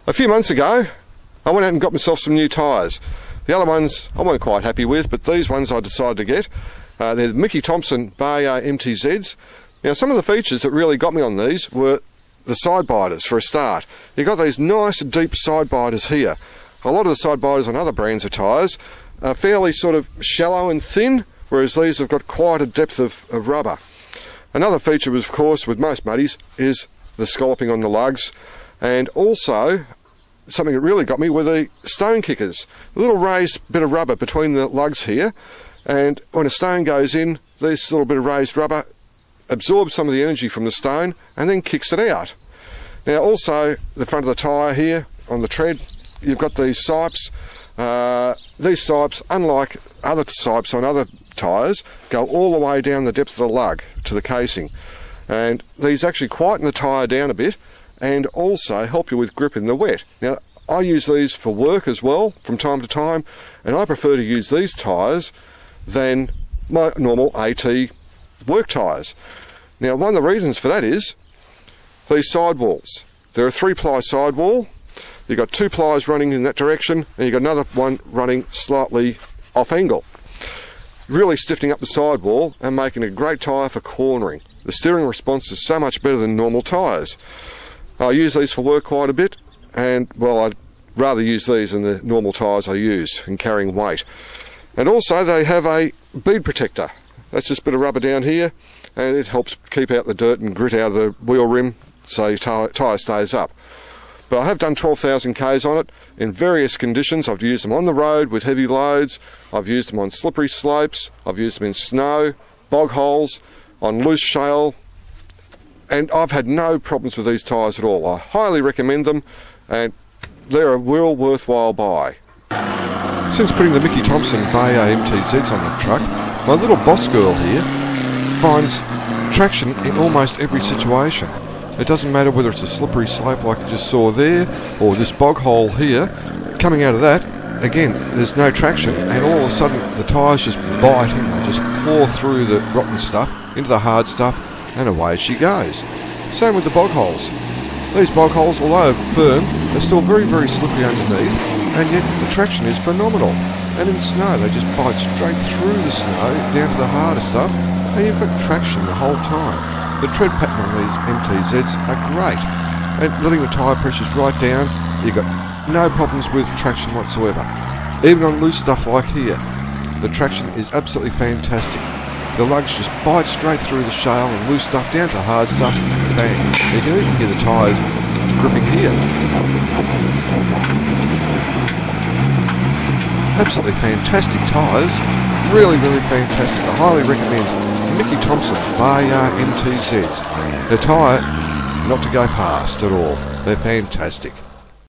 A few months ago, I went out and got myself some new tyres. The other ones I weren't quite happy with, but these ones I decided to get. They're the Thompson Baja MTZs. Now, some of the features that really got me on these were the side biters for a start. You've got these nice deep side biters here. A lot of the side biters on other brands of tyres are fairly sort of shallow and thin, whereas these have got quite a depth of rubber. Another feature, of course, with most muddies is the scalloping on the lugs, and also something that really got me were the stone kickers. A little raised bit of rubber between the lugs here, and when a stone goes in, this little bit of raised rubber absorbs some of the energy from the stone and then kicks it out. Now also, the front of the tyre here on the tread, you've got these sipes. These sipes, unlike other sipes on other tyres, go all the way down the depth of the lug to the casing, and these actually quieten the tyre down a bit and also help you with grip in the wet. Now, I use these for work as well from time to time, and I prefer to use these tyres than my normal AT work tyres. Now, one of the reasons for that is these sidewalls. They're a 3-ply sidewall. You've got 2 plies running in that direction, and you've got another one running slightly off angle, really stiffening up the sidewall and making a great tyre for cornering. The steering response is so much better than normal tyres. I use these for work quite a bit, and well, I'd rather use these than the normal tyres I use in carrying weight. And also they have a bead protector. That's just a bit of rubber down here, and it helps keep out the dirt and grit out of the wheel rim so your tyre stays up. But I have done 12,000 Ks on it in various conditions. I've used them on the road with heavy loads, I've used them on slippery slopes, I've used them in snow, bog holes, on loose shale, and I've had no problems with these tyres at all. I highly recommend them, and they're a real worthwhile buy. Since putting the Thompson Baja MTZs on the truck, my little boss girl here finds traction in almost every situation. It doesn't matter whether it's a slippery slope like I just saw there, or this bog hole here. Coming out of that, again, there's no traction, and all of a sudden the tyres just bite in. They just claw through the rotten stuff into the hard stuff, and away she goes. Same with the bog holes. These bog holes, although firm, are still very, very slippery underneath, and yet the traction is phenomenal. And in snow, they just bite straight through the snow down to the harder stuff, and you've got traction the whole time. The tread pattern on these MTZs are great, and letting the tyre pressures right down, you've got no problems with traction whatsoever. Even on loose stuff like here, the traction is absolutely fantastic. The lugs just bite straight through the shale and loose stuff down to hard stuff, bang. You can even hear the tyres gripping here. Absolutely fantastic tyres, really, really fantastic. I highly recommend Thompson Baja MTZs. The tyre not to go past at all. They're fantastic.